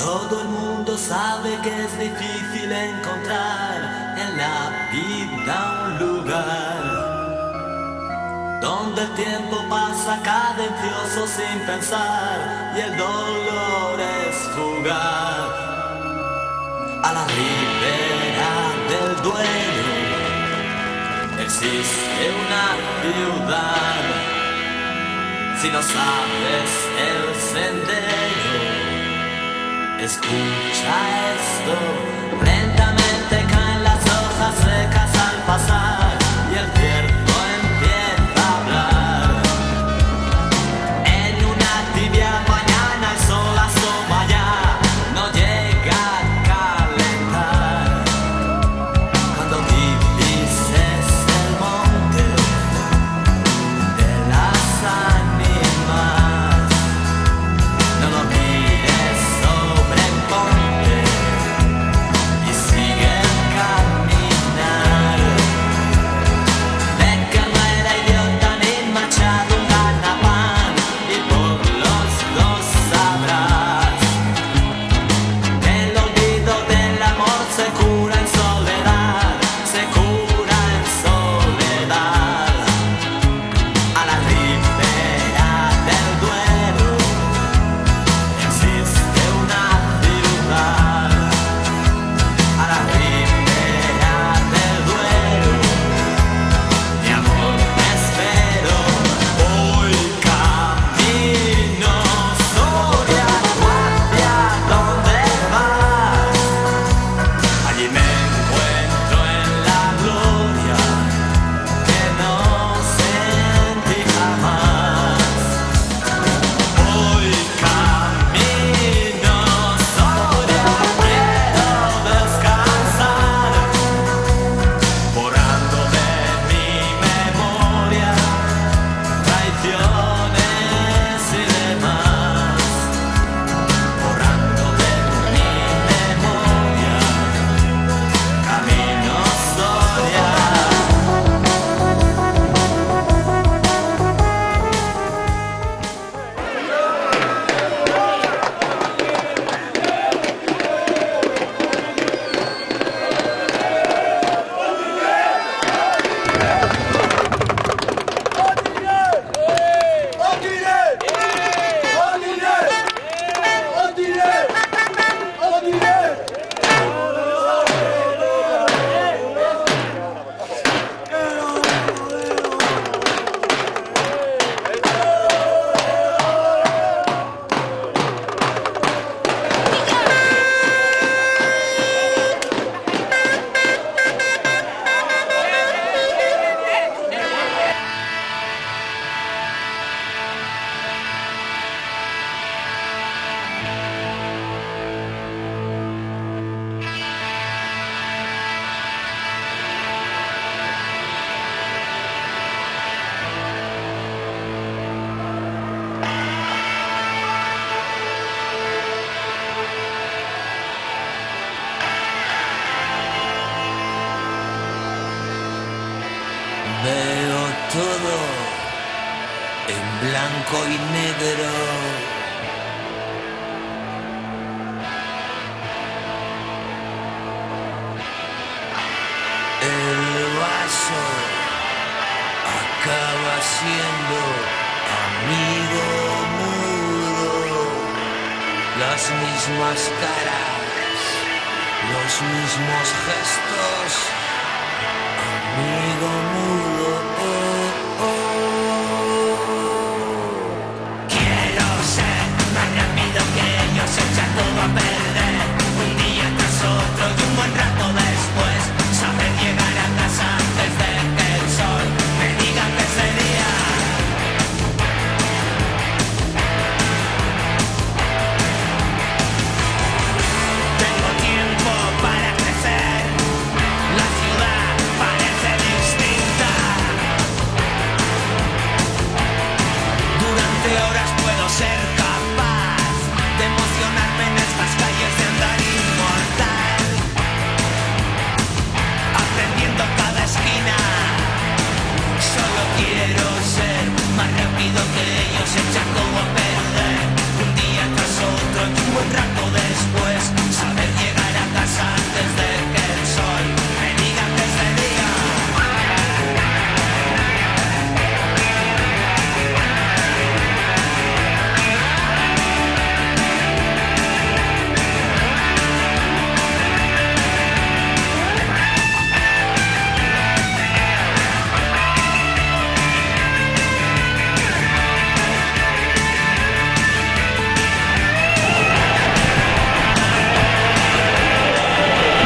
Todo el mundo sabe que es difícil encontrar en la vida un lugar donde el tiempo pasa cadencioso sin pensar y el dolor es fugaz. A la ribera del Duero existe una ciudad. Si no sabes el sendero, escucha esto. Lentamente caen las hojas secas al pasar y el ciervo empieza a hablar. En una tibia mañana el sol asoma ya, no llega a calentar. Cuando divises el monte de las ánimas, no lo mires, sobreponte y sigue el caminar. De carrera idiota ni Machado un ganapán y por los dos sabrás que el olvido del amor se cura en soledad, se cura en soledad. A la ribera del Duero existe una ciudad. A la ribera del Duero, mi amor, te espero. Hoy camino Soria, ¿hacia dónde vas? Allí me encuentro en la gloria que no sentí jamás. Hoy camino Soria, quiero descansar, borrando de mi memoria traiciones y demás. Borrando de mi memoria camino Soria. Veo todo en blanco y negro. El vaso acaba siendo amigo mudo. Las mismas caras, los mismos gestos. Amigo mudo, oh, oh. Quiero ser más rápido que ellos, echar todo a perder. Un día tras otro y un buen rato después, saber llegar a casa antes de que el sol me diga que sería. Tengo tiempo para crecer. La ciudad parece distinta.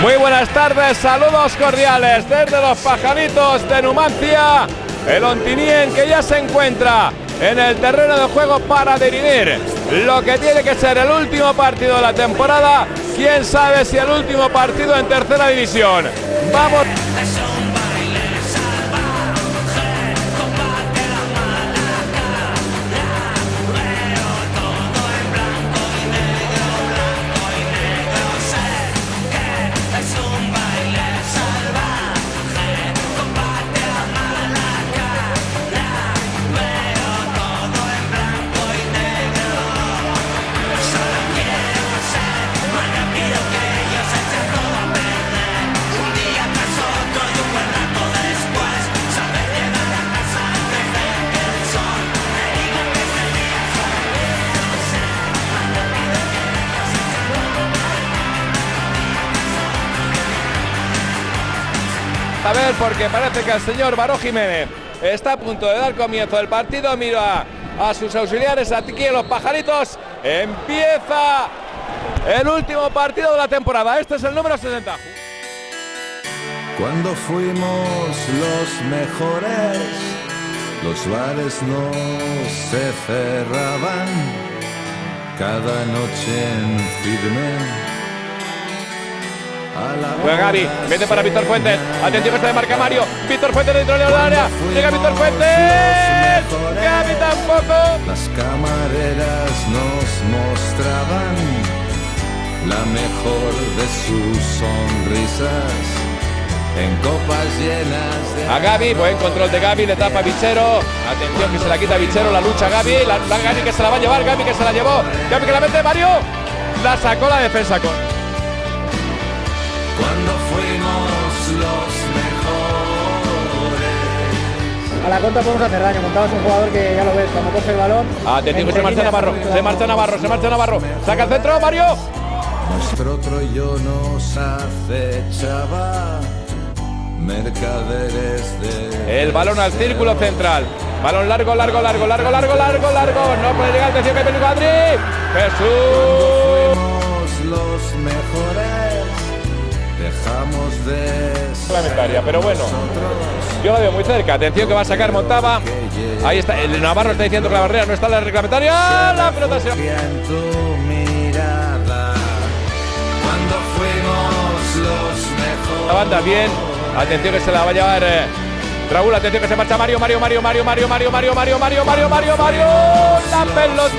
Muy buenas tardes, saludos cordiales desde los Pajaritos de Numancia. El Ontinyent, que ya se encuentra en el terreno de juego para dirimir lo que tiene que ser el último partido de la temporada. Quién sabe si el último partido en tercera división. Vamos. A ver, porque parece que el señor Baró Jiménez está a punto de dar comienzo del partido. Mira a sus auxiliares, aquí en los Pajaritos. Empieza el último partido de la temporada. Este es el número 60. Cuando fuimos los mejores, los bares no se cerraban. Cada noche en firme. Juega Gaby, mete para Víctor Fuentes. Atención que se marca Mario. Víctor Fuentes dentro del área. Llega Víctor Fuentes. Gaby tampoco. Las camareras nos mostraban la mejor de sus sonrisas en copas llenas de... A Gaby, buen control de Gaby, le tapa Vichero. Atención que se la quita Vichero, la lucha Gaby. La Gaby que se la va a llevar, Gaby que se la llevó. Gaby que la mete Mario. La sacó la defensa con... Cuando fuimos los mejores. A la contra podemos hacer daño. Montabas un jugador que ya lo ves, cuando coge el balón. Atención que se marcha Navarro, se marcha Navarro. Saca el centro, Mario. Nuestro Troyo nos acechaba. Mercaderes de... El balón al círculo central. Balón largo. No puede llegar, atención que viene Adri. Jesús. Fuimos los mejores. Dejamos de... Reglamentaria, pero bueno, yo la veo muy cerca. Atención que va a sacar Montaba. Ahí está, el Navarro está diciendo que la barrera no está en la reglamentaria. La pelota se... En tu mirada, cuando fuimos los mejores. La banda bien. Atención que se la va a llevar Raúl. Atención que se marcha Mario. La pelota.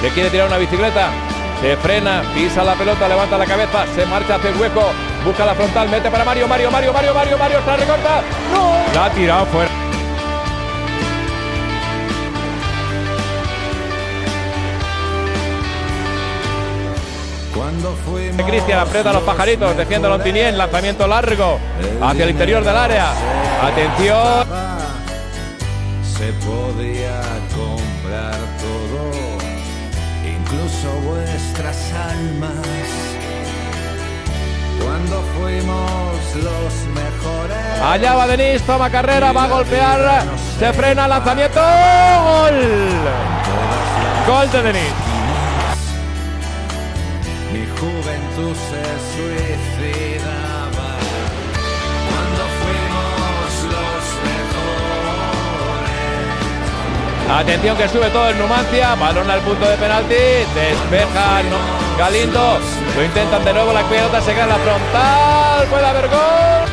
Le quiere tirar una bicicleta. Se frena, pisa la pelota, levanta la cabeza, se marcha hacia el hueco, busca la frontal, mete para Mario, está recorta. ¡No! La ha tirado fuera. Cristian aprieta a los Pajaritos, defiende a Ontinyent, lanzamiento largo hacia el interior del área. Atención. Se podía comprar todo, incluso vuestras almas. Cuando fuimos los mejores. Allá va Denis, toma carrera, va a golpear, se frena, lanzamiento, gol de Denis. Mi juventud se suicidaba cuando fuimos los mejores. Atención que sube todo el Numancia, balón al punto de penalti, despeja Galindo, lo intentan de nuevo, la pelota se queda en la frontal, puede haber gol.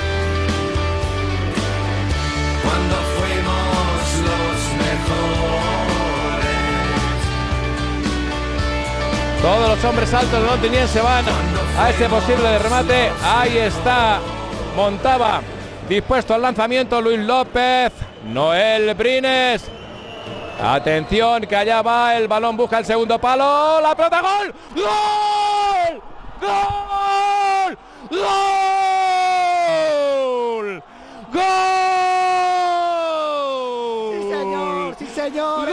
Cuando fuimos los mejores. Todos los hombres altos de Ontinyent se van a ese posible remate. Ahí está Montaba, dispuesto al lanzamiento, Luis López, Noel Brines. Atención que allá va, el balón busca el segundo palo, la pelota, gol, gol, gol, gol, gol. Sí señor, sí señor.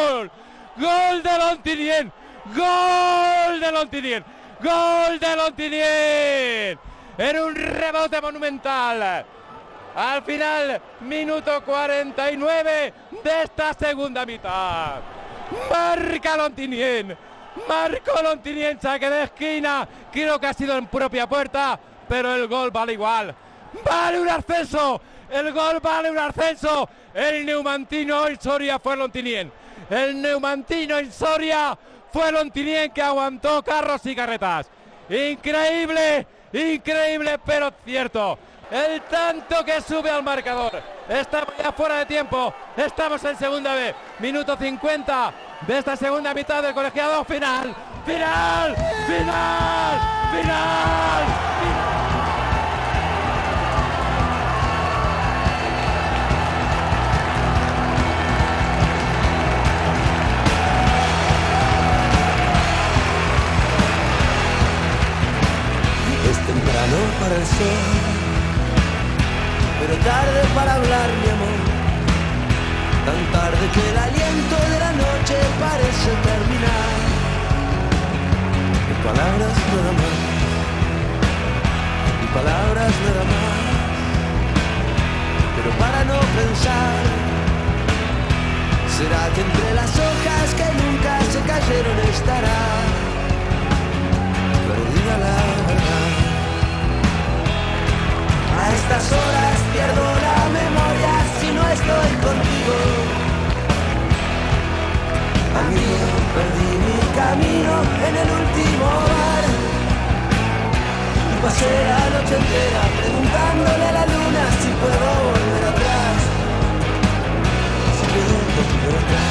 Gol, gol del Ontinyent, gol del Ontinyent, gol del Ontinyent. En un rebote monumental al final, minuto 49 de esta segunda mitad. Marca Lontinien, marcó Lontinien, saque de esquina, creo que ha sido en propia puerta, pero el gol vale igual. Vale un ascenso, el gol vale un ascenso. El neumantino en Soria fue Lontinien. El neumantino en Soria fue Lontinien, que aguantó carros y carretas. Increíble, increíble, pero cierto. El tanto que sube al marcador. Estamos ya fuera de tiempo. Estamos en segunda B. Minuto 50 de esta segunda mitad del colegiado. Final, final, final, final. Es temprano para el sol, pero tarde para hablar, mi amor. Tan tarde que el aliento de la noche parece terminar. En palabras nada más, en palabras nada más. Pero para no pensar, será que entre las hojas que nunca se cayeron estará. Pero diga la verdad. A estas horas pierdo la memoria si no estoy contigo. Amigo, perdí mi camino en el último bar. Y pasé la noche entera preguntándole a la luna si puedo volver atrás. Si puedo volver atrás.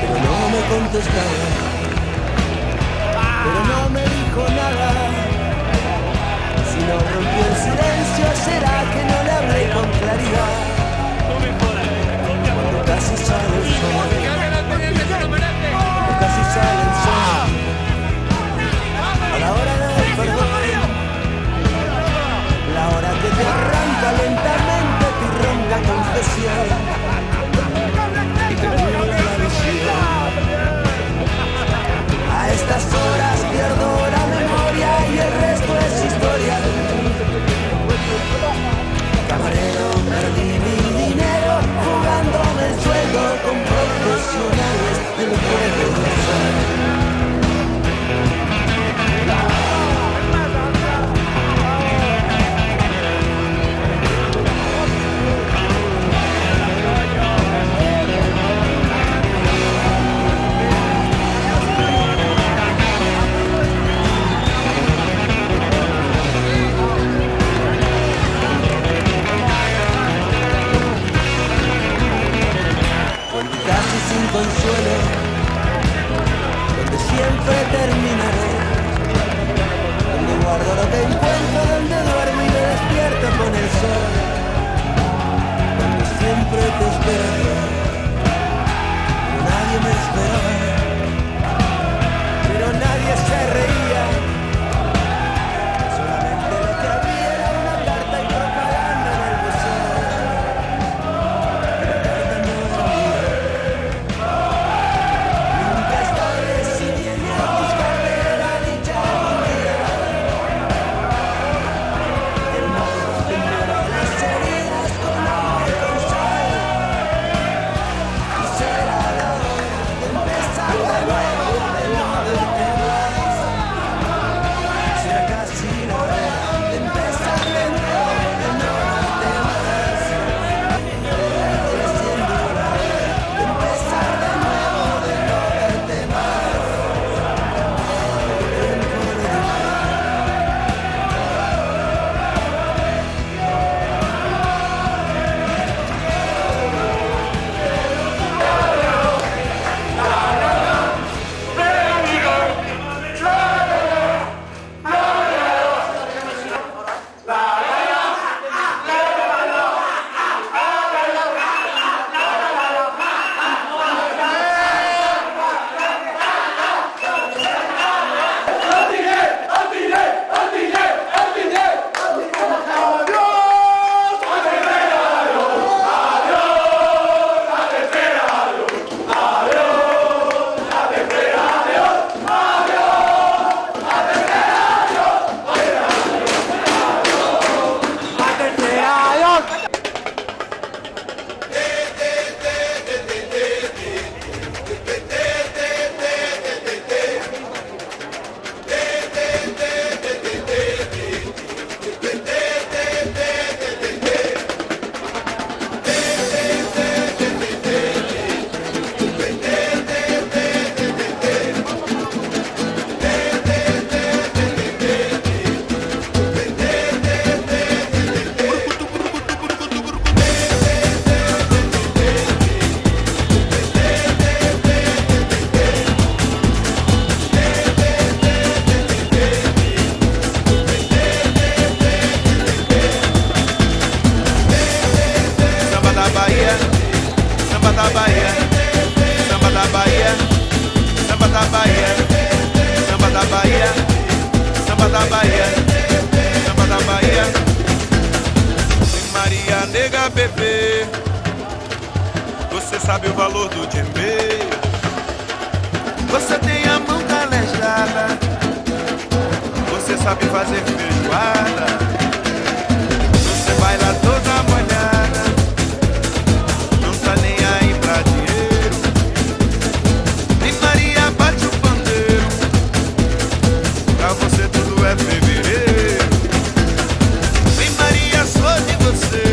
Pero no me contestaba, pero no me dijo nada. Si no rompió el silencio, será que no le hablé con claridad. Cuando casi sale el sol, cuando casi sale el sol, a la hora del perdón, la hora que te arranca lentamente tu ronca confesión y te nubla la visión. A estas horas pierdo la memoria y el resto es historia. Camarero, perdí mi dinero jugándome el sueldo con profesionales del juego de azar. Sin consuelo, donde siempre terminaré, donde guardo lo que encuentro, donde duermo y me despierto con el sol, donde siempre te espero, pero nadie me esperaba, pero nadie se reía, solamente lo que había era una carta y propaganda en el buzón. bebê. Você sabe o valor do djembe. Você tem a mão calejada. Você sabe fazer feijoada. Você baila toda molhada. Não tá nem aí pra dinheiro. Nem Maria bate o pandeiro. Pra você tudo é fevereiro. Vem Maria, sou de você.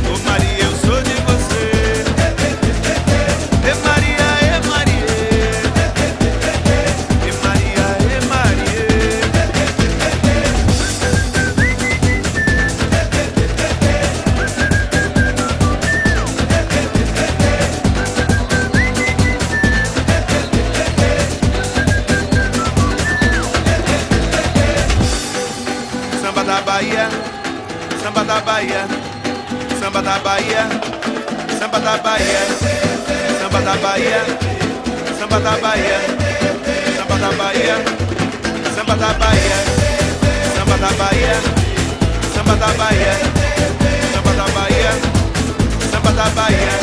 Ô Maria, eu sou de você. É Maria, é Maria. É Maria, é Maria. Samba da Bahia, samba da Bahia, samba da Bahia, samba da Bahia, samba da Bahia, samba da Bahia, samba da Bahia, samba da Bahia, samba da Bahia, samba da Bahia, samba da Bahia, samba da Bahia,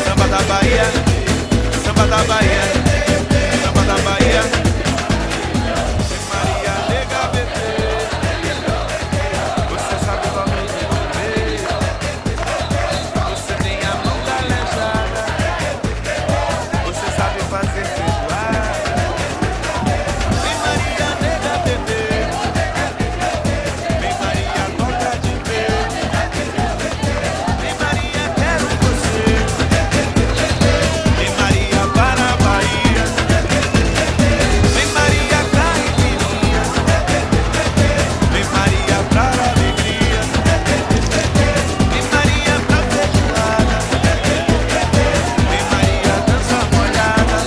samba da Bahia, samba da Bahia, samba da Bahia. Maria nega bebê. Você sabe o valor de beber. Você tem a mão calejada. Você sabe fazer feijoada. Vem Maria, nega bebê. Vem Maria, toca de ver. Vem Maria, quero você. Vem Maria para a Bahia. Vem Maria, caipirinha. Vem Maria pra alegria. Vem Maria pra feijoada. Vem Maria, dança molhada.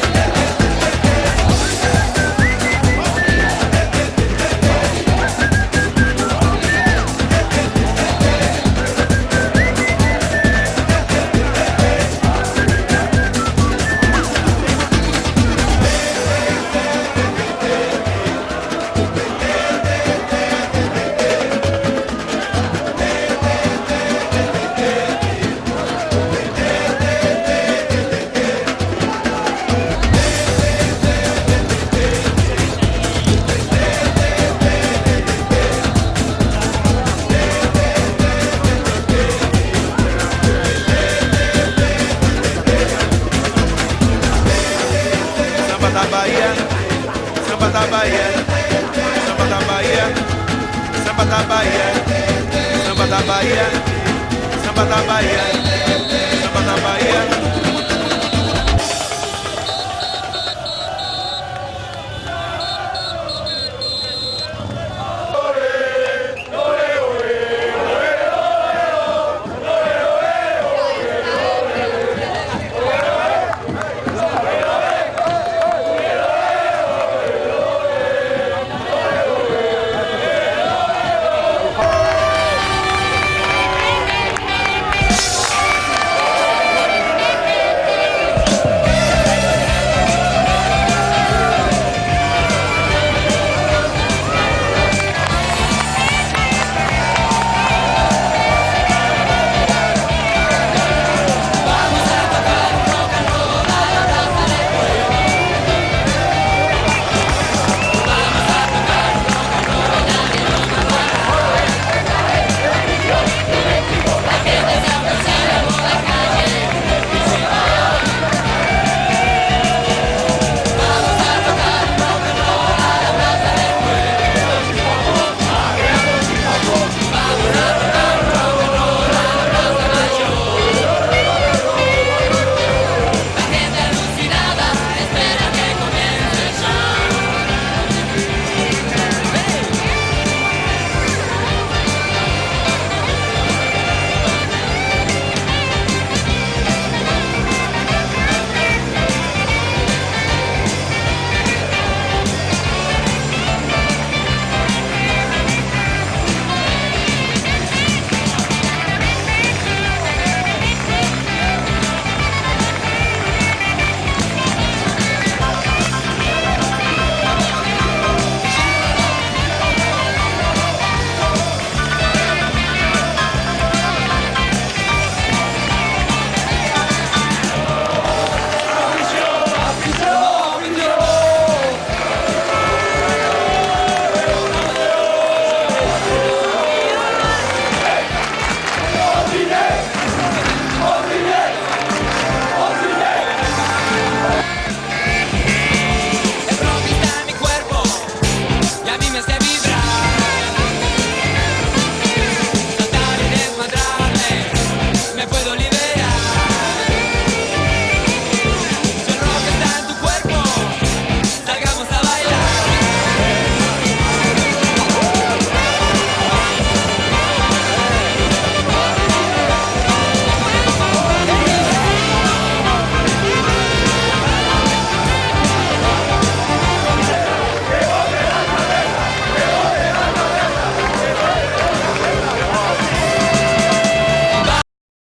Samba da Bahia, samba da Bahia, samba da Bahia, samba da Bahia, samba da Bahia, samba da Bahia, samba da Bahia.